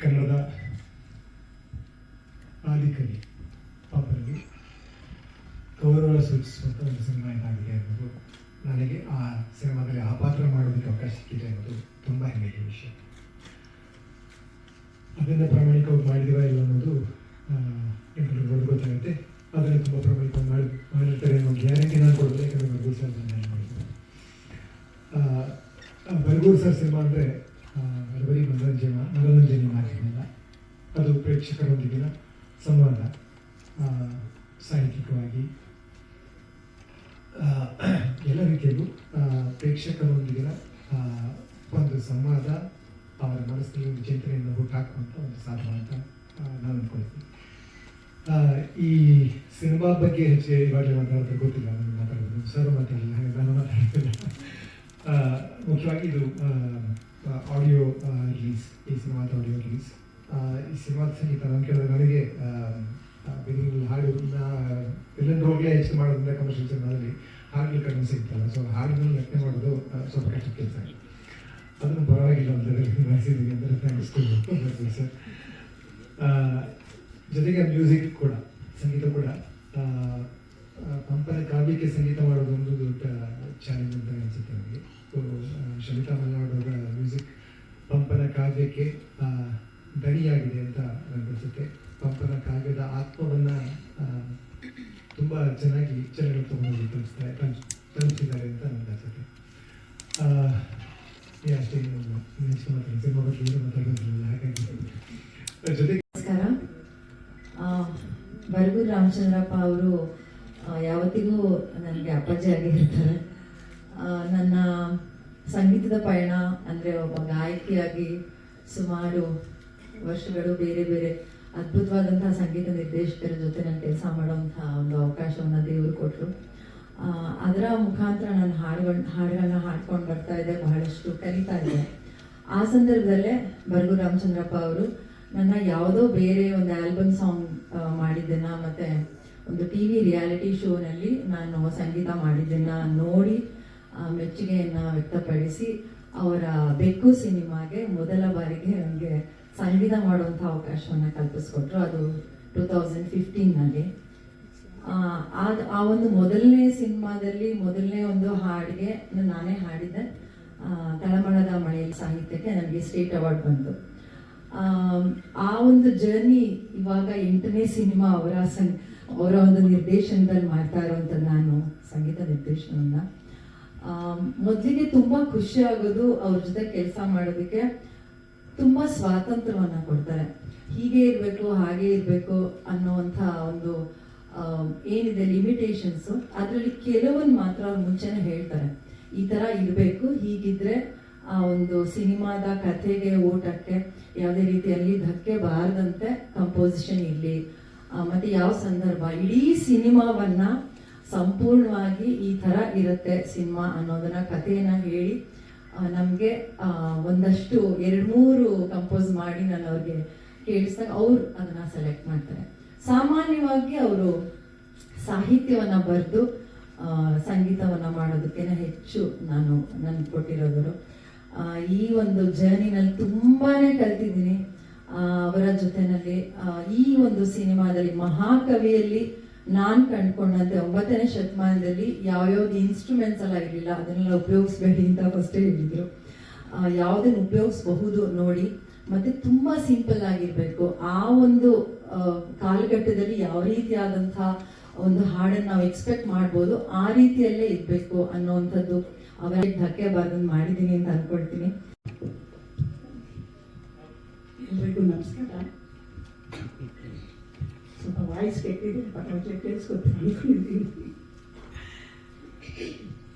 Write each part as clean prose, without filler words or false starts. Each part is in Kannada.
ಕನ್ನಡದ ಆದಿಕವಿ ಪಾಪರಲ್ಲಿ ಗೌರವ ಸೂಚಿಸುವಂಥ ಒಂದು ಸಿನಿಮಾ ಇದಾಗಿದೆ ಅನ್ನೋದು, ನನಗೆ ಆ ಸಿನಿಮಾದಲ್ಲಿ ಆ ಪಾತ್ರ ಮಾಡೋದಕ್ಕೆ ಅವಕಾಶ ಸಿಕ್ಕಿದೆ ಅನ್ನೋದು ತುಂಬ ಹೆಮ್ಮೆಯ ವಿಷಯ. ಅದನ್ನು ಪ್ರಾಮಾಣಿಕವಾಗಿ ಮಾಡಿದೀವ ಇಲ್ಲ ಅನ್ನೋದು ಎಲ್ಲರಿಗೂ ಗೊತ್ತಾಗುತ್ತೆ. ಅದನ್ನು ತುಂಬ ಪ್ರಾಮಾಣಿಕವಾಗಿ ಮಾಡಿರ್ತಾರೆ ಅನ್ನೋ ಗ್ಯಾರಂಟಿ ನಾನು ಕೊಡೋದು, ಯಾಕಂದರೆ ಬರ್ಗೂರ್ ಸರ್ ಮಾಡಿದ್ರು. ಬರ್ಗೂರ್ ಸರ್ ಸಿನಿಮಾ ಅಂದರೆ ಬರೀ ಮನೋರಂಜನೆ ಮಾಧ್ಯಮ, ಅದು ಪ್ರೇಕ್ಷಕರೊಂದಿಗಿನ ಸಂವಾದ, ಸಾಹಿತ್ಯಿಕವಾಗಿ ಎಲ್ಲ ರೀತಿಯಲ್ಲೂ ಪ್ರೇಕ್ಷಕರೊಂದಿಗಿನ ಒಂದು ಸಂವಾದ, ಅವರ ಮನಸ್ಸಿನಲ್ಲಿ ಒಂದು ಚಿಂತನೆಯನ್ನು ಹುಟ್ಟಾಕುವಂಥ ಒಂದು ಸಾಧನ ಅಂತ ನಾನು ಅಂದ್ಕೊಳ್ತೀನಿ. ಈ ಸಿನಿಮಾ ಬಗ್ಗೆ ಹೆಚ್ಚು ಇವಾಗಲೇ ಮಾತಾಡೋದು ಗೊತ್ತಿಲ್ಲ, ನನಗೆ ಮಾತಾಡೋದು ಸರ್ ಮಾತಾಡಲಿಲ್ಲ, ಹಾಗೆ ನಾನು ಮಾತಾಡ್ತಿಲ್ಲ. ಮುಖ್ಯವಾಗಿ ಇದು ಆಡಿಯೋ ರಿಲೀಸ್, ಈ ಸಿನಿಮಾದ ಆಡಿಯೋ ರಿಲೀಸ್. ಈ ಸಿನಿಮಾದ ಸಂಗೀತ ನಾನು ಕೇಳಿದ್ರೆ ನನಗೆ ಬೆಂಗಳೂರಲ್ಲಿ ಹಾಡನ್ನ ಎಲ್ಲೆಂದು ಹೋಗಲೇ ಹೆಚ್ಚು ಮಾಡೋದ್ರಿಂದ ಕಮರ್ಷಿಯಲ್ ಸಿನಿಮಾದಲ್ಲಿ ಹಾಡುಗಳು ಕಡಿಮೆ ಸಿಗ್ತಲ್ಲ, ಸೊ ಹಾಡುಗಳನ್ನ ರಚನೆ ಮಾಡೋದು ಸ್ವಲ್ಪ ಕಷ್ಟ ಕೆಲಸ. ಅದನ್ನು ಪರವಾಗಿಲ್ಲ ಅಂತ ಮಾಡಿಸಿದ್ದೀವಿ ಅಂದರೆ ಥ್ಯಾಂಕ್ಸ್ ಟು ಸರ್. ಜೊತೆಗೆ ಮ್ಯೂಸಿಕ್ ಕೂಡ, ಸಂಗೀತ ಕೂಡ, ಪಂಪನ ಕಾವ್ಯಕ್ಕೆ ಸಂಗೀತ ಮಾಡೋದು ಒಂದು ದೊಡ್ಡ ಚಾಲೆಂಜ್ ಅಂತ ಅನಿಸುತ್ತೆ ನನಗೆ. ಶಮಿತಾ ಮಲ್ನಾಡ್ ಅವರ ಮ್ಯೂಸಿಕ್ ಪಂಪನ ಕಾವ್ಯಕ್ಕೆ ದಣಿಯಾಗಿದೆ ಅಂತ ನನಗನ್ಸುತ್ತೆ. ಪಂಪನ ಕಾವ್ಯದ ಆತ್ಮವನ್ನು ತುಂಬ ಚೆನ್ನಾಗಿ ಚರಣಗಳು ತಗೊಂಡು ತಲುಪಿಸಿದ್ದಾರೆ ಅಂತ ನನಗೆ ಅನಿಸುತ್ತೆ. ಅಷ್ಟೇ, ನೆಕ್ಸ್ಟ್ ಮಾತಾಡಿ ಸಿನಿಮಾ ಬಗ್ಗೆ ಏನು ಮಾತಾಡೋದಿಲ್ಲ, ಹಾಗಾಗಿ ಜೊತೆಗೆ ನಮಸ್ಕಾರ. ಬರ್ಗೂರ್ ರಾಮಚಂದ್ರಪ್ಪ ಅವರು ಯಾವತ್ತಿಗೂ ನನಗೆ ಅಪ್ಪಾಜಿ ಆಗಿರ್ತಾರೆ. ನನ್ನ ಸಂಗೀತದ ಪಯಣ ಅಂದರೆ ಒಬ್ಬ ಗಾಯಕಿಯಾಗಿ ಸುಮಾರು ವರ್ಷಗಳು ಬೇರೆ ಬೇರೆ ಅದ್ಭುತವಾದಂತಹ ಸಂಗೀತ ನಿರ್ದೇಶಕರ ಜೊತೆ ನಾನು ಕೆಲಸ ಮಾಡೋವಂಥ ಒಂದು ಅವಕಾಶವನ್ನು ದೇವರು ಕೊಟ್ಟರು. ಅದರ ಮುಖಾಂತರ ನಾನು ಹಾಡುಗಳನ್ನ ಹಾಡ್ಕೊಂಡು ಬರ್ತಾ ಇದ್ದೆ, ಬಹಳಷ್ಟು ಕಲಿತಾ ಇದ್ದೆ. ಆ ಸಂದರ್ಭದಲ್ಲೇ ಬರ್ಗೂರ್ ರಾಮಚಂದ್ರಪ್ಪ ಅವರು ನನ್ನ ಯಾವುದೋ ಬೇರೆ ಒಂದು ಆಲ್ಬಮ್ ಸಾಂಗ್ ಮಾಡಿದ್ದನ್ನು ಮತ್ತು ಒಂದು TV ರಿಯಾಲಿಟಿ ಶೋನಲ್ಲಿ ನಾನು ಸಂಗೀತ ಮಾಡಿದ್ದನ್ನು ನೋಡಿ ಮೆಚ್ಚುಗೆಯನ್ನು ವ್ಯಕ್ತಪಡಿಸಿ ಅವರ ಬೆಕ್ಕು ಸಿನಿಮಾಗೆ ಮೊದಲ ಬಾರಿಗೆ ನನಗೆ ಸಂಗೀತ ಮಾಡುವಂಥ ಅವಕಾಶವನ್ನು ಕಲ್ಪಿಸ್ಕೊಟ್ರು. ಅದು 2015ನಲ್ಲಿ. ಆ ಒಂದು ಮೊದಲನೇ ಸಿನಿಮಾದಲ್ಲಿ ಮೊದಲನೇ ಒಂದು ಹಾಡಿಗೆ ನಾನೇ ಹಾಡಿದ್ದೆ. ತಳಮಳದ ಮಳೆಯಲ್ಲಿ ಸಾಹಿತ್ಯಕ್ಕೆ ನನಗೆ ಸ್ಟೇಟ್ ಅವಾರ್ಡ್ ಬಂತು. ಆ ಒಂದು ಜರ್ನಿ ಇವಾಗ 8ನೇ ಸಿನಿಮಾ ಅವರ ಒಂದು ನಿರ್ದೇಶನದಲ್ಲಿ ಮಾಡ್ತಾ ಇರುವಂಥದ್ದು ನಾನು ಸಂಗೀತ ನಿರ್ದೇಶನವನ್ನು. ಮೊದಲಿಗೆ ತುಂಬ ಖುಷಿ ಆಗೋದು ಅವ್ರ ಜೊತೆ ಕೆಲಸ ಮಾಡೋದಕ್ಕೆ. ತುಂಬ ಸ್ವಾತಂತ್ರ್ಯವನ್ನು ಕೊಡ್ತಾರೆ, ಹೀಗೆ ಇರಬೇಕು ಹಾಗೆ ಇರಬೇಕು ಅನ್ನೋವಂಥ ಒಂದು ಏನಿದೆ ಲಿಮಿಟೇಷನ್ಸು, ಅದರಲ್ಲಿ ಕೆಲವೊಂದು ಮಾತ್ರ ಅವ್ರು ಮುಂಚೆನೇ ಹೇಳ್ತಾರೆ, ಈ ಥರ ಇರಬೇಕು, ಹೀಗಿದ್ರೆ ಆ ಒಂದು ಸಿನಿಮಾದ ಕಥೆಗೆ ಓಟಕ್ಕೆ ಯಾವುದೇ ರೀತಿಯಲ್ಲಿ ಧಕ್ಕೆ ಬಾರದಂತೆ ಕಂಪೋಸಿಷನ್ ಇರಲಿ, ಮತ್ತು ಯಾವ ಸಂದರ್ಭ, ಇಡೀ ಸಿನಿಮಾವನ್ನು ಸಂಪೂರ್ಣವಾಗಿ ಈ ಥರ ಇರುತ್ತೆ ಸಿನಿಮಾ ಅನ್ನೋದನ್ನ ಕಥೆಯನ್ನು ಹೇಳಿ ನಮಗೆ ಒಂದಷ್ಟು 2-3 ಕಂಪೋಸ್ ಮಾಡಿ ನಾನು ಅವ್ರಿಗೆ ಕೇಳಿಸಿದಾಗ ಅವ್ರು ಅದನ್ನು ಸೆಲೆಕ್ಟ್ ಮಾಡ್ತಾರೆ. ಸಾಮಾನ್ಯವಾಗಿ ಅವರು ಸಾಹಿತ್ಯವನ್ನು ಬರೆದು ಸಂಗೀತವನ್ನು ಮಾಡೋದಕ್ಕೆ ಹೆಚ್ಚು ನನಗೆ ಕೊಟ್ಟಿರೋದರು. ಈ ಒಂದು ಜರ್ನಿನಲ್ಲಿ ತುಂಬಾ ಕಲ್ತಿದ್ದೀನಿ ಅವರ ಜೊತೆಯಲ್ಲಿ. ಈ ಒಂದು ಸಿನಿಮಾದಲ್ಲಿ ಮಹಾಕವಿಯಲ್ಲಿ ನಾನು ಕಂಡುಕೊಂಡಂತೆ 9ನೇ ಶತಮಾನದಲ್ಲಿ ಯಾವ್ಯಾವ್ದು ಇನ್ಸ್ಟ್ರೂಮೆಂಟ್ಸ್ ಎಲ್ಲ ಇರಲಿಲ್ಲ, ಅದನ್ನೆಲ್ಲ ಉಪಯೋಗಿಸ್ಬೇಡಿ ಅಂತ ಫಸ್ಟೇ ಹೇಳಿದ್ರು. ಯಾವುದನ್ನು ಉಪಯೋಗಿಸಬಹುದು ನೋಡಿ, ಮತ್ತು ತುಂಬ ಸಿಂಪಲ್ ಆಗಿರಬೇಕು. ಆ ಒಂದು ಕಾಲಘಟ್ಟದಲ್ಲಿ ಯಾವ ರೀತಿಯಾದಂಥ ಒಂದು ಹಾಡನ್ನು ನಾವು ಎಕ್ಸ್ಪೆಕ್ಟ್ ಮಾಡ್ಬೋದು ಆ ರೀತಿಯಲ್ಲೇ ಇರಬೇಕು ಅನ್ನೋವಂಥದ್ದು ಅವರಿಗೆ ಧಕ್ಕೆ ಬಾರ್ದಂಗೆ ಮಾಡಿದ್ದೀನಿ ಅಂತ ಅಂದ್ಕೊಳ್ತೀನಿ. ಎಲ್ರಿಗೂ ನಮಸ್ಕಾರ. ಸ್ವಲ್ಪ ವಾಯ್ಸ್ ಕೆಟ್ಟಿದೆ, ಪಟಾಚೆ ಕೇಳಿಸ್ಕೊತೀನಿ.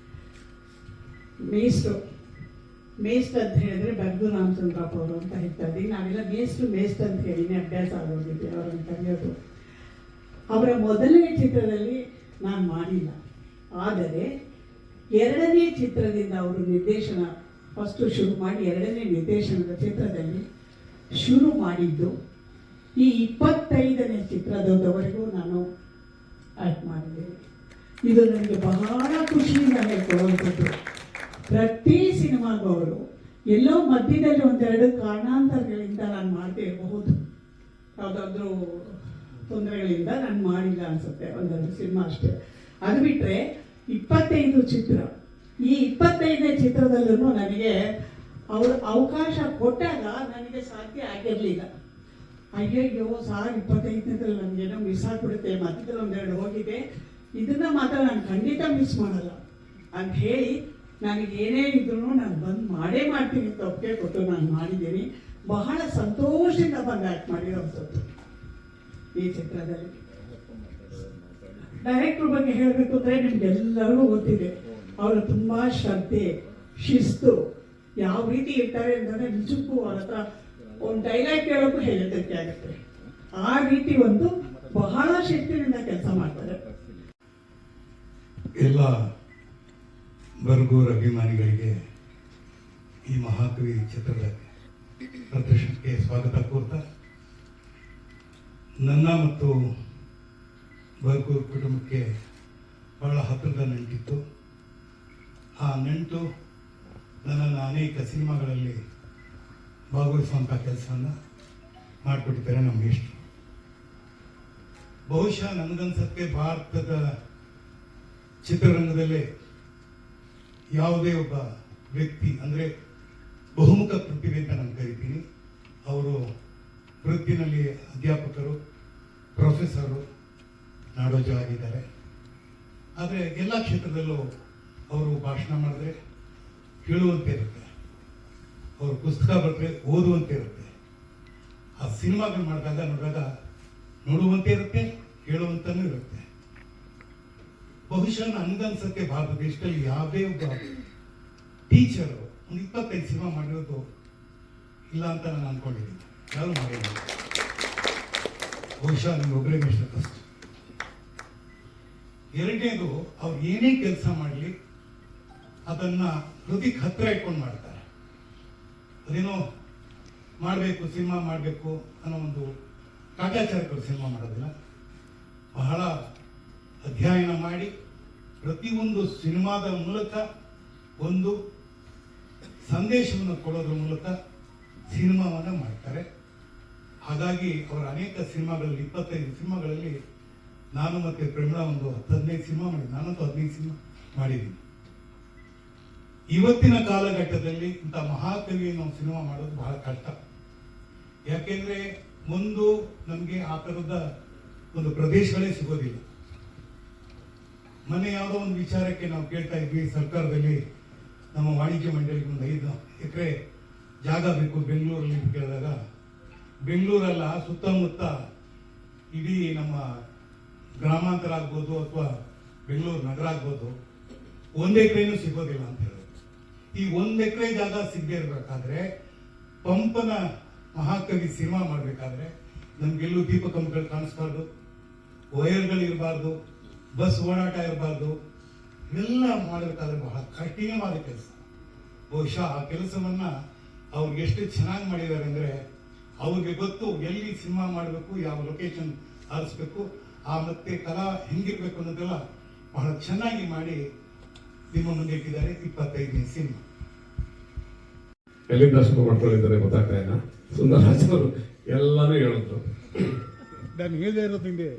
ಮೇಸ್ಟ್ ಅಂತ ಹೇಳಿದ್ರೆ ಬರ್ಗೂರ್ ರಾಮಚಂದ್ರಪ್ಪ ಅವರು ಅಂತ ಹೇಳ್ತಾ ಇದ್ದೀವಿ. ನಾವೆಲ್ಲ ಮೇಸ್ಟ್ ಅಂತ ಹೇಳಿನೇ ಅಭ್ಯಾಸ ಆಗೋಗಿದ್ದೆ ಅವರನ್ನು ಕರೆಯೋದು. ಅವರ ಮೊದಲನೇ ಚಿತ್ರದಲ್ಲಿ ನಾನು ಮಾಡಿಲ್ಲ, ಆದರೆ 2ನೇ ಚಿತ್ರದಿಂದ ಅವರು ನಿರ್ದೇಶನ ಫಸ್ಟು ಶುರು ಮಾಡಿ 2ನೇ ನಿರ್ದೇಶನದ ಚಿತ್ರದಲ್ಲಿ ಶುರು ಮಾಡಿದ್ದು ಈ 25ನೇ ಚಿತ್ರದವರೆಗೂ ನಾನು ಆ್ಯಕ್ಟ್ ಮಾಡಿದ್ದೇನೆ. ಇದು ನನಗೆ ಬಹಳ ಖುಷಿಯಿಂದ ಹೇಳ್ಕೊಳ್ಳುವಂಥದ್ದು. ಪ್ರತಿ ಸಿನಿಮಾಗೂ ಅವರು ಎಲ್ಲೋ ಮಧ್ಯದಲ್ಲಿ 1-2 ಕಾರಣಾಂತರಗಳಿಂದ ನಾನು ಮಾಡದೇ ಇರಬಹುದು, ಯಾವುದಾದ್ರೂ ತೊಂದರೆಗಳಿಂದ ನಾನು ಮಾಡಿಲ್ಲ ಅನ್ಸುತ್ತೆ, ಒಂದೆರಡು ಸಿನಿಮಾ ಅಷ್ಟೇ. ಅದು ಬಿಟ್ಟರೆ 25 ಚಿತ್ರ, ಈ 25ನೇ ಚಿತ್ರದಲ್ಲೂ ನನಗೆ ಅವರು ಅವಕಾಶ ಕೊಟ್ಟಾಗ ನನಗೆ ಸಾಧ್ಯ ಆಗಿರಲಿಲ್ಲ. ಅಯ್ಯಯ್ಯೋ ಸಾರ್ 25ನೇದ್ರಲ್ಲಿ ನನಗೇನೋ ಮಿಸ್ ಆಗಿಬಿಡುತ್ತೆ, ಮಧ್ಯದಲ್ಲಿ ಒಂದೆರಡು ಹೋಗಿದೆ, ಇದನ್ನ ಮಾತ್ರ ನಾನು ಖಂಡಿತ ಮಿಸ್ ಮಾಡಲ್ಲ ಅಂತ ಹೇಳಿ ನನಗೆ ಏನೇ ಇದ್ರೂ ನಾನು ಬಂದು ಮಾಡೇ ಮಾಡ್ತೀನಿ ಅಂತ ಒಪ್ಪಿಗೆ ಕೊಟ್ಟು ನಾನು ಮಾಡಿದ್ದೀನಿ. ಬಹಳ ಸಂತೋಷದಿಂದ ಬಂದು ಆ್ಯಕ್ಟ್ ಮಾಡಿರೋಂಥದ್ದು ಈ ಚಿತ್ರದಲ್ಲಿ. ಡೈರೆಕ್ಟ್ರ್ ಬಗ್ಗೆ ಹೇಳಬೇಕು ಅಂದರೆ ನಿಮ್ಗೆಲ್ಲರಿಗೂ ಗೊತ್ತಿದೆ, ಅವರು ತುಂಬ ಶ್ರದ್ಧೆ, ಶಿಸ್ತು, ಯಾವ ರೀತಿ ಇರ್ತಾರೆ ಅಂತಂದರೆ ನಿಜಕ್ಕೂ ಅವ್ರ ಹತ್ರ ಒಂದು ಡೈಲಾಗ್ ಕೇಳೋಕ್ಕೂ ಹೆದರಿಕೆ ಆಗುತ್ತೆ. ಆ ರೀತಿ ಒಂದು ಬಹಳ ಶಿಸ್ತಿನಿಂದ ಕೆಲಸ ಮಾಡ್ತಾರೆ. ಎಲ್ಲ ಬರ್ಗೂರ್ ಅಭಿಮಾನಿಗಳಿಗೆ ಈ ಮಹಾಕವಿ ಚಿತ್ರದ ಪ್ರದರ್ಶನಕ್ಕೆ ಸ್ವಾಗತ ಕೋರ್ತಾ, ನನ್ನ ಮತ್ತು ಬರ್ಗೂರ್ ಕುಟುಂಬಕ್ಕೆ ಬಹಳ ಹತ್ತಿರದ ನಂಟಿತ್ತು. ಆ ನಂಟು ನನ್ನನ್ನು ಅನೇಕ ಸಿನಿಮಾಗಳಲ್ಲಿ ಭಾಗವಹಿಸುವಂಥ ಕೆಲಸವನ್ನು ಮಾಡಿಕೊಟ್ಟಿದ್ದಾರೆ ನಮ್ಮ ಇಷ್ಟರು. ಬಹುಶಃ ನನಗನ್ಸತ್ತೆ ಭಾರತದ ಚಿತ್ರರಂಗದಲ್ಲೇ ಯಾವುದೇ ಒಬ್ಬ ವ್ಯಕ್ತಿ ಅಂದರೆ ಬಹುಮುಖ ಪ್ರತಿಭೆ ಅಂತ ನಾನು ಕರಿತೀನಿ. ಅವರು ವೃತ್ತಿನಲ್ಲಿ ಅಧ್ಯಾಪಕರು, ಪ್ರೊಫೆಸರು, ನಾಡೋಜ ಆಗಿದ್ದಾರೆ. ಆದರೆ ಎಲ್ಲ ಕ್ಷೇತ್ರದಲ್ಲೂ ಅವರು ಭಾಷಣ ಮಾಡಿದ್ರೆ ಕೇಳುವಂತೆ ಇರುತ್ತೆ, ಅವರು ಪುಸ್ತಕ ಬರೆದ್ರೆ ಓದುವಂತೆ ಇರುತ್ತೆ, ಆ ಸಿನಿಮಾಗಳು ನೋಡಿದಾಗ ನೋಡುವಂತೆ ಇರುತ್ತೆ, ಕೇಳುವಂತನೂ ಇರುತ್ತೆ. ಬಹುಶಃ ನನಗನ್ಸತ್ತೆ ಭಾರತ ದೇಶದಲ್ಲಿ ಯಾವುದೇ ಒಬ್ಬ ಟೀಚರು ಒಂದು 25 ಸಿನಿಮಾ ಮಾಡಿರೋದು ಇಲ್ಲ ಅಂತ ನಾನು ಅನ್ಕೊಂಡಿದ್ದೀನಿ. ಯಾರು ಮಾಡಿಲ್ಲ, ಬಹುಶಃ ನಿಮ್ಗೆ ಒಬ್ಬರೇ ಮಿಷ್ಟಕ್ಕಷ್ಟು. ಎರಡನೇದು, ಅವ್ರು ಏನೇ ಕೆಲಸ ಮಾಡಲಿ ಅದನ್ನ ಹೃದಯಕ್ಕೆ ಹತ್ತಿರ ಇಟ್ಕೊಂಡು ಮಾಡ್ತಾರೆ. ಅದೇನೋ ಮಾಡಬೇಕು, ಸಿನಿಮಾ ಮಾಡಬೇಕು ಅನ್ನೋ ಒಂದು ಕಾಟಾಚಾರಗಳು ಸಿನಿಮಾ ಮಾಡೋದಿಲ್ಲ. ಬಹಳ ಅಧ್ಯಯನ ಮಾಡಿ ಪ್ರತಿಯೊಂದು ಸಿನಿಮಾದ ಮೂಲಕ ಒಂದು ಸಂದೇಶವನ್ನು ಕೊಡೋದ್ರ ಮೂಲಕ ಸಿನಿಮಾವನ್ನು ಮಾಡ್ತಾರೆ. ಹಾಗಾಗಿ ಅವರ ಅನೇಕ ಸಿನಿಮಾಗಳಲ್ಲಿ 25 ಸಿನಿಮಾಗಳಲ್ಲಿ ನಾನು ಮತ್ತೆ ಪ್ರೇಮಳಾ ಒಂದು 15 ಸಿನಿಮಾ ಮಾಡಿದ್ದೀನಿ. ನಾನಂತೂ 15 ಸಿನಿಮಾ ಮಾಡಿದ್ದೀನಿ. ಇವತ್ತಿನ ಕಾಲಘಟ್ಟದಲ್ಲಿ ಇಂಥ ಮಹಾಕವಿಯನ್ನು ಸಿನಿಮಾ ಮಾಡೋದು ಬಹಳ ಕಷ್ಟ. ಯಾಕೆಂದ್ರೆ ಒಂದು ನಮಗೆ ಆ ಥರದ ಒಂದು ಪ್ರದೇಶಗಳೇ ಸಿಗೋದಿಲ್ಲ. ಮೊನ್ನೆ ಯಾವುದೋ ಒಂದು ವಿಚಾರಕ್ಕೆ ನಾವು ಕೇಳ್ತಾ ಇದ್ವಿ, ಸರ್ಕಾರದಲ್ಲಿ ನಮ್ಮ ವಾಣಿಜ್ಯ ಮಂಡಳಿಗೆ ಒಂದು 5 ಎಕರೆ ಜಾಗ ಬೇಕು ಬೆಂಗಳೂರಲ್ಲಿ ಕೇಳಿದಾಗ, ಬೆಂಗಳೂರಲ್ಲ ಸುತ್ತಮುತ್ತ ಇಡೀ ನಮ್ಮ ಗ್ರಾಮಾಂತರ ಆಗ್ಬೋದು ಅಥವಾ ಬೆಂಗಳೂರು ನಗರ ಆಗ್ಬೋದು 1 ಎಕರೆನೂ ಸಿಗೋದಿಲ್ಲ ಅಂತ ಹೇಳೋದು. ಈ 1 ಎಕರೆ ಜಾಗ ಸಿಗದೆ ಇರಬೇಕಾದ್ರೆ, ಪಂಪನ ಮಹಾಕವಿ ಸಿನಿಮಾ ಮಾಡಬೇಕಾದ್ರೆ ನಮ್ಗೆಲ್ಲೂ ದೀಪ ಕಂಬಗಳು ಕಾಣಿಸ್ಬಾರ್ದು, ವೈರ್ಗಳು ಇರಬಾರ್ದು, ಬಸ್ ಓಡಾಟ ಇರಬಾರ್ದು. ಇವೆಲ್ಲ ಮಾಡಬೇಕಾದ್ರೆ ಬಹಳ ಕಠಿಣವಾದ ಕೆಲಸ. ಬಹುಶಃ ಆ ಕೆಲಸವನ್ನ ಅವ್ರಿಗೆ ಎಷ್ಟು ಚೆನ್ನಾಗಿ ಮಾಡಿದ್ದಾರೆ ಅಂದ್ರೆ, ಅವ್ರಿಗೆ ಗೊತ್ತು ಎಲ್ಲಿ ಸಿನಿಮಾ ಮಾಡಬೇಕು, ಯಾವ ಲೊಕೇಶನ್ ಆರಿಸ್ಬೇಕು, ಆ ಮತ್ತೆ ಕಲಾ ಹೆಂಗಿರ್ಬೇಕು ಅನ್ನೋದೆಲ್ಲ ಬಹಳ ಚೆನ್ನಾಗಿ ಮಾಡಿ ನಿಮ್ಮ ಮುಂದೆ ಇಟ್ಟಿದ್ದಾರೆ. 25ನೇ ಸಿನಿಮಾ ಎಲ್ಲಿಂದ ಶುರು ಮಾಡ್ಕೊಂಡಿದ್ದಾರೆ ಗೊತ್ತಾಗ್ತಾ ಇಲ್ಲ. ಸುಂದರರಾಜ್ ಅವರು ಎಲ್ಲಾನು ಹೇಳಿದ್ರು.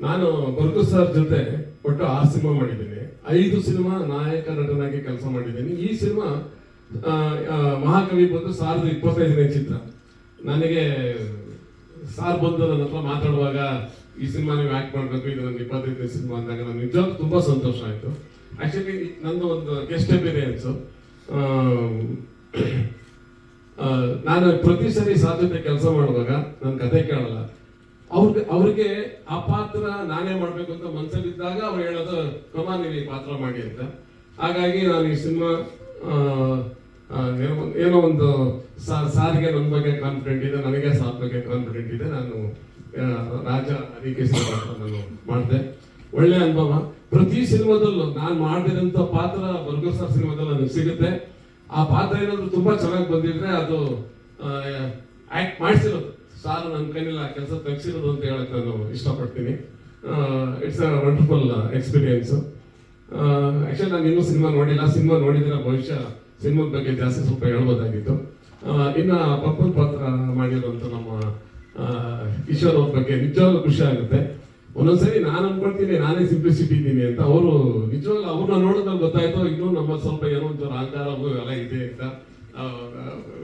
ನಾನು ಬರ್ಗೂರ್ ಸರ್ ಜೊತೆ ಒಟ್ಟು 6 ಸಿನಿಮಾ ಮಾಡಿದ್ದೀನಿ. 5 ಸಿನಿಮಾ ನಾಯಕ ನಟನಾಗಿ ಕೆಲಸ ಮಾಡಿದ್ದೀನಿ. ಈ ಸಿನಿಮಾ ಮಹಾಕವಿ ಬಂದು 2025ನೇ ಚಿತ್ರ. ನನಗೆ ಸಾರ್ ಬಂದು ನನ್ನ ಹತ್ರ ಮಾತಾಡುವಾಗ ಈ ಸಿನಿಮಾ ನೀವು ಆಕ್ಟ್ ಮಾಡಬೇಕು, ಇದು ನನ್ನ 25ನೇ ಸಿನಿಮಾ ಅಂದಾಗ ನನಗೆ ನಿಜವಾಗ್ಲೂ ತುಂಬಾ ಸಂತೋಷ ಆಯ್ತು. ಆಕ್ಚುಲಿ ನಂದು ಒಂದು ಗೆಸ್ಟ್ ಅಪಿಯರೆನ್ಸ್. ನಾನು ಪ್ರತಿ ಸರಿ ಸಾರ್ ಜೊತೆ ಕೆಲಸ ಮಾಡುವಾಗ ನನ್ನ ಕತೆ ಕೇಳಲ್ಲ. ಅವ್ರಿಗೆ ಆ ಪಾತ್ರ ನಾನೇ ಮಾಡ್ಬೇಕು ಅಂತ ಮನ್ಸಲ್ಲಿದ್ದಾಗ ಅವ್ರು ಹೇಳೋದು, ಕುಮಾರ್ ನೀವು ಈ ಪಾತ್ರ ಮಾಡಿ ಅಂತ. ಹಾಗಾಗಿ ನಾನು ಈ ಸಿನಿಮಾ ಏನೋ ಒಂದು ಸಾರಿಗೆ ನನ್ನ ಬಗ್ಗೆ ಕಾನ್ಫಿಡೆಂಟ್ ಇದೆ, ನನಗೆ ಸಾರ್ ಬಗ್ಗೆ ಕಾನ್ಫಿಡೆಂಟ್ ಇದೆ. ನಾನು ರಾಜ ಅರಿಕೇಶ್ ನಾನು ಮಾಡಿದೆ. ಒಳ್ಳೆ ಅನುಭವ. ಪ್ರತಿ ಸಿನಿಮಾದಲ್ಲೂ ನಾನು ಮಾಡಿದಂತ ಪಾತ್ರ ಬರ್ಗೂರ್ ಸರ್ ಸಿನಿಮಾದಲ್ಲಿ ನನಗೆ ಸಿಗುತ್ತೆ. ಆ ಪಾತ್ರ ಏನಾದ್ರು ತುಂಬಾ ಚೆನ್ನಾಗಿ ಬಂದಿದ್ರೆ ಅದು ಆಕ್ಟ್ ಮಾಡಿಸಿರೋದು ಸಾರ್ ನನ್ನ ಕೈಲಿಲ್ಲ ಕೆಲಸ ತೆಗ್ಸಿರೋದು ಅಂತ ಹೇಳಕ್ ನಾನು ಇಷ್ಟಪಡ್ತೀನಿ. It's a wonderful experience. Actually ನಾನು ಇನ್ನೂ ಸಿನಿಮಾ ನೋಡಿಲ್ಲ. ಸಿನಿಮಾ ನೋಡಿದ್ರೆ ಬಹುಶಃ ಸಿನಿಮಾದ ಬಗ್ಗೆ ಜಾಸ್ತಿ ಸ್ವಲ್ಪ ಹೇಳ್ಬೋದಾಗಿತ್ತು. ಇನ್ನು ಪಪ್ಪನ್ ಪಾತ್ರ ಮಾಡಿರುವಂತ ನಮ್ಮ ಕಿಶೋರ್ ಅವ್ರ ಬಗ್ಗೆ ನಿಜವಾಗ್ಲೂ ಖುಷಿ ಆಗುತ್ತೆ. ಒಂದೊಂದ್ಸರಿ ನಾನು ಅನ್ಕೊಳ್ತೀನಿ ನಾನೇ ಸಿಂಪ್ಲಿಸಿಟಿ ಇದ್ದೀನಿ ಅಂತ. ಅವರು ನಿಜವಾಗ್ಲೂ ಅವ್ರನ್ನ ನೋಡಿದಾಗ ಗೊತ್ತಾಯ್ತು ಇನ್ನೂ ನಮ್ಮ ಸ್ವಲ್ಪ ಏನೋ ಒಂಚೂರು ಅಹಂಕಾರ ಎಲ್ಲ ಇದೆ ಅಂತ.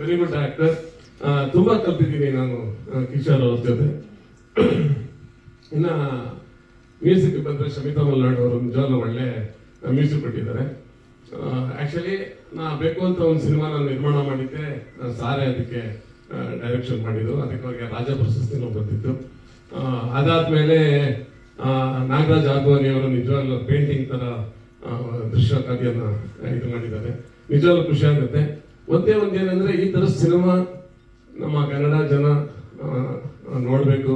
Very good actor. ತುಂಬಾ ಕಲ್ತಿದ್ದೀನಿ ನಾನು ಕಿಶೋರ್ ಅವ್ರ ಜೊತೆ. ಇನ್ನ ಮ್ಯೂಸಿಕ್ ಬಂದ್ರೆ ಶಮಿತಾ ಮಲ್ನಾಡು ಅವರು ನಿಜವಾಗ್ಲೂ ಒಳ್ಳೆ ಮ್ಯೂಸಿಕ್ ಕೊಟ್ಟಿದ್ದಾರೆ. ಆಕ್ಚುಲಿ ನಾ ಬೇಕು ಅಂತ ಒಂದು ಸಿನಿಮಾ ನಾನು ನಿರ್ಮಾಣ ಮಾಡಿದ್ದೆ, ಸಾರೇ ಅದಕ್ಕೆ ಡೈರೆಕ್ಷನ್ ಮಾಡಿದ್ರು. ಅದಕ್ಕೆ ಅವ್ರಿಗೆ ರಾಜ ಪ್ರಶಸ್ತಿನೂ ಬಂದಿತ್ತು. ಅದಾದ್ಮೇಲೆ ನಾಗರಾಜ್ ಆದ್ವಾನಿ ಅವರು ನಿಜವಾಗ್ಲೂ ಪೇಂಟಿಂಗ್ ತರ ದೃಶ್ಯ ಕಾರ್ಯನ ಇದು ಮಾಡಿದ್ದಾರೆ. ನಿಜವಾಗ್ಲೂ ಖುಷಿ ಆಗುತ್ತೆ. ಒಂದೇನಂದ್ರೆ ಈ ತರ ಸಿನಿಮಾ ನಮ್ಮ ಕನ್ನಡ ಜನ ನೋಡ್ಬೇಕು,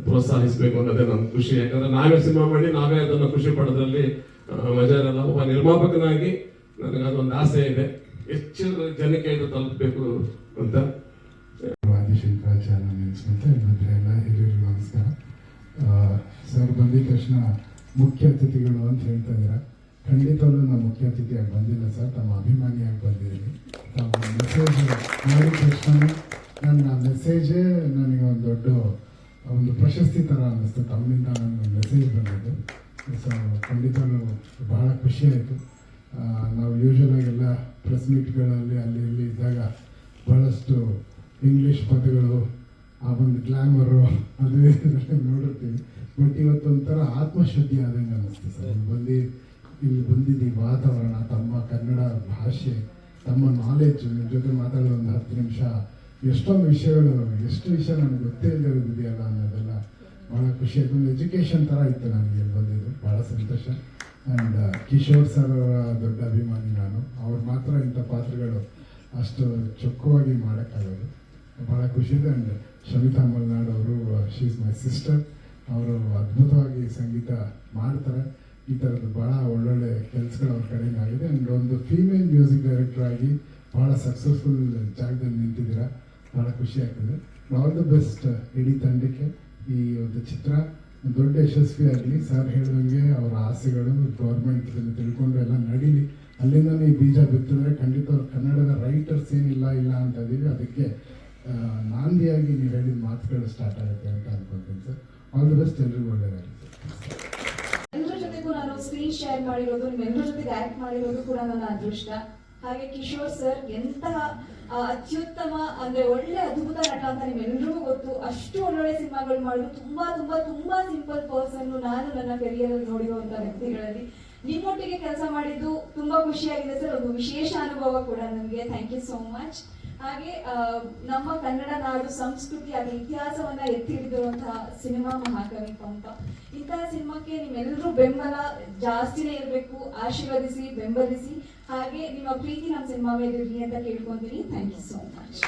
ಪ್ರೋತ್ಸಾಹಿಸಬೇಕು ಅನ್ನೋದೇ ನನ್ನ ಖುಷಿ. ಯಾಕಂದ್ರೆ ನಾವೇ ಸಿನಿಮಾ ಮಾಡಿ ನಾವೇ ಅದನ್ನ ಖುಷಿ ಪಡೋದ್ರಲ್ಲಿ ಮಜಾ ಇರಲ್ಲ. ಒಬ್ಬ ನಿರ್ಮಾಪಕನಾಗಿ ನನಗೆ ಅದೊಂದು ಆಸೆ ಇದೆ, ಹೆಚ್ಚು ಜನಕ್ಕೆ ಇದು ತಲುಪಬೇಕು ಅಂತ. ಆದಿಶಂಕರಾಚಾರ್ಯ ನೆನೆಸ್ಕೊಂತ ಎಲ್ಲ ಹಿರಿಯರು ನಮಸ್ಕಾರ. ಸರ್ ಬಂದಿದ ತಕ್ಷಣ ಮುಖ್ಯ ಅತಿಥಿಗಳು ಅಂತ ಹೇಳ್ತಾ ಇದ್ದೀರಾ. ಖಂಡಿತವಲ್ಲೂ ನಾವು ಮುಖ್ಯ ಅತಿಥಿಯಾಗಿ ಬಂದಿಲ್ಲ ಸರ್, ತಮ್ಮ ಅಭಿಮಾನಿಯಾಗಿ ಬಂದಿದ್ದೀನಿ. ತಮ್ಮ ಮೆಸೇಜ್ ಮಾಡಿದ ತಕ್ಷಣ ನನ್ನ ಮೆಸೇಜೇ ನನಗೆ ಒಂದು ದೊಡ್ಡ ಒಂದು ಪ್ರಶಸ್ತಿ ಥರ ಅನ್ನಿಸ್ತು. ತಮ್ಮಿಂದ ನನಗೆ ಮೆಸೇಜ್ ಬಂದಿದ್ದು. ಸೊ ಖಂಡಿತವೂ ಬಹಳ ಖುಷಿ ಆಯಿತು. ನಾವು ಯೂಶ್ವಲಾಗೆಲ್ಲ ಪ್ರೆಸ್ ಮೀಟ್ಗಳಲ್ಲಿ ಅಲ್ಲಿ ಇಲ್ಲಿ ಇದ್ದಾಗ ಭಾಳಷ್ಟು ಇಂಗ್ಲೀಷ್ ಪದಗಳು, ಆ ಒಂದು ಗ್ಲಾಮರು ಅದು ನೋಡಿರ್ತೀವಿ. ಬಟ್ ಇವತ್ತೊಂಥರ ಆತ್ಮಶುದ್ಧಿ ಆದಂಗೆ ಅನ್ನಿಸ್ತು ಸರ್. ಇಲ್ಲಿ ಬಂದಿದ್ದೀವಿ, ವಾತಾವರಣ, ತಮ್ಮ ಕನ್ನಡ ಭಾಷೆ, ತಮ್ಮ ನಾಲೆಡ್ಜ್, ನಿಮ್ಮ ಜೊತೆ ಮಾತಾಡೋ ಒಂದು 10 ನಿಮಿಷ ಎಷ್ಟೊಂದು ವಿಷಯಗಳು, ಎಷ್ಟು ವಿಷಯ ನನಗೆ ಗೊತ್ತೇ ಇಲ್ಲದಿದೆಯಲ್ಲ ಅನ್ನೋದೆಲ್ಲ ಭಾಳ ಖುಷಿ ಆಯಿತು. ಒಂದು ಎಜುಕೇಷನ್ ಥರ ಇತ್ತು ನನಗೆ ಇಲ್ಲಿ ಬಂದಿದ್ದು, ಭಾಳ ಸಂತೋಷ. ಆ್ಯಂಡ್ ಕಿಶೋರ್ ಸರ್ ಅವರ ದೊಡ್ಡ ಅಭಿಮಾನಿ ನಾನು. ಅವ್ರು ಮಾತ್ರ ಇಂಥ ಪಾತ್ರಗಳು ಅಷ್ಟು ಚೊಕ್ಕವಾಗಿ ಮಾಡೋಕ್ಕಾಗೋದು, ಭಾಳ ಖುಷಿ ಇದೆ. ಆ್ಯಂಡ್ ಶಮಿತಾ ಮಲ್ನಾಡ್ ಅವರು, ಶಿ ಇಸ್ ಮೈ ಸಿಸ್ಟರ್. ಅವರು ಅದ್ಭುತವಾಗಿ ಸಂಗೀತ ಮಾಡ್ತಾರೆ. ಈ ಥರದ್ದು ಭಾಳ ಒಳ್ಳೊಳ್ಳೆ ಕೆಲಸಗಳು ಅವ್ರ ಕಡೆಯಿಂದ ಆಗಿದೆ. ಆ್ಯಂಡ್ ಒಂದು ಫೀಮೇಲ್ ಮ್ಯೂಸಿಕ್ ಡೈರೆಕ್ಟರ್ ಆಗಿ ಭಾಳ ಸಕ್ಸಸ್ಫುಲ್ ಜಾಗದಲ್ಲಿ ನಿಂತಿದ್ದೀರಾ, ಭಾಳ ಖುಷಿ ಆಗ್ತದೆ. ಆಲ್ ದ ಬೆಸ್ಟ್ ಇಡೀ ತಂಡಕ್ಕೆ. ಈ ಒಂದು ಚಿತ್ರ ದೊಡ್ಡ ಯಶಸ್ವಿ ಆಗಲಿ. ಸರ್ ಹೇಳಿದಂಗೆ ಅವರ ಆಸೆಗಳು ಗೌರ್ಮೆಂಟ್ ತಿಳ್ಕೊಂಡು ಎಲ್ಲ ನಡೀಲಿ. ಅಲ್ಲಿಂದ ಈ ಬೀಜ ಬಿತ್ತಿದ್ರೆ ಖಂಡಿತ ಅವ್ರು ಕನ್ನಡದ ರೈಟರ್ಸ್ ಏನಿಲ್ಲ ಅಂತ ಇದ್ದೀವಿ. ಅದಕ್ಕೆ ನಾಂದಿಯಾಗಿ ನೀವು ಹೇಳಿದ ಮಾತುಗಳು ಸ್ಟಾರ್ಟ್ ಆಗುತ್ತೆ ಅಂತ ಅನ್ಕೊಳ್ತೀನಿ ಸರ್. ಆಲ್ ದಿ ಬೆಸ್ಟ್, ಎಲ್ರಿಗೂ ಒಳ್ಳೆಯದಾಗಲಿ ಸರ್. ಎಲ್ಲರ ಜೊತೆಗೂ ನಾನು ಸ್ಕ್ರೀನ್ ಶೇರ್ ಮಾಡಿರೋದು, ನಿಮ್ಮೆಲ್ಲರ ಜೊತೆಗೆ ಆಕ್ಟ್ ಮಾಡಿರೋದು ಕೂಡ ನನ್ನ ಅದೃಷ್ಟ. ಹಾಗೆ ಕಿಶೋರ್ ಸರ್ ಎಂತಹ ಅತ್ಯುತ್ತಮ ಅಂದ್ರೆ ಒಳ್ಳೆ ಅದ್ಭುತ ನಟ ಅಂತ ನಿಮ್ಮೆಲ್ಲರಿಗೂ ಗೊತ್ತು. ಅಷ್ಟು ಒಳ್ಳೊಳ್ಳೆ ಸಿನಿಮಾಗಳು ಮಾಡೋದು, ತುಂಬಾ ತುಂಬಾ ತುಂಬಾ ಸಿಂಪಲ್ ಪರ್ಸನ್. ನಾನು ನನ್ನ ಕೆರಿಯರ್ ಅಲ್ಲಿ ನೋಡಿರುವಂತ ವ್ಯಕ್ತಿಗಳಲ್ಲಿ ನಿಮ್ಮೊಟ್ಟಿಗೆ ಕೆಲಸ ಮಾಡಿದ್ದು ತುಂಬಾ ಖುಷಿಯಾಗಿದೆ ಸರ್. ಒಂದು ವಿಶೇಷ ಅನುಭವ ಕೂಡ ನನಗೆ. Thank you so much. ಹಾಗೆ ನಮ್ಮ ಕನ್ನಡ ನಾಡು ಸಂಸ್ಕೃತಿ ಹಾಗೆ ಇತಿಹಾಸವನ್ನ ಎತ್ತಿ ಹಿಡಿದಿರುವಂತಹ ಸಿನಿಮಾ ಮಹಾಕವಿ ಪಂಪ. ಇಂತಹ ಸಿನಿಮಾಕ್ಕೆ ನಿಮ್ಮೆಲ್ಲರೂ ಬೆಂಬಲ ಜಾಸ್ತಿನೇ ಇರಬೇಕು. ಆಶೀರ್ವದಿಸಿ, ಬೆಂಬಲಿಸಿ, ಹಾಗೆ ನಿಮ್ಮ ಪ್ರೀತಿ ನಮ್ಮ ಸಿನಿಮಾ ಮೇಲೆ ಇರಲಿ ಅಂತ ಕೇಳ್ಕೊಂತೀನಿ. Thank you so much.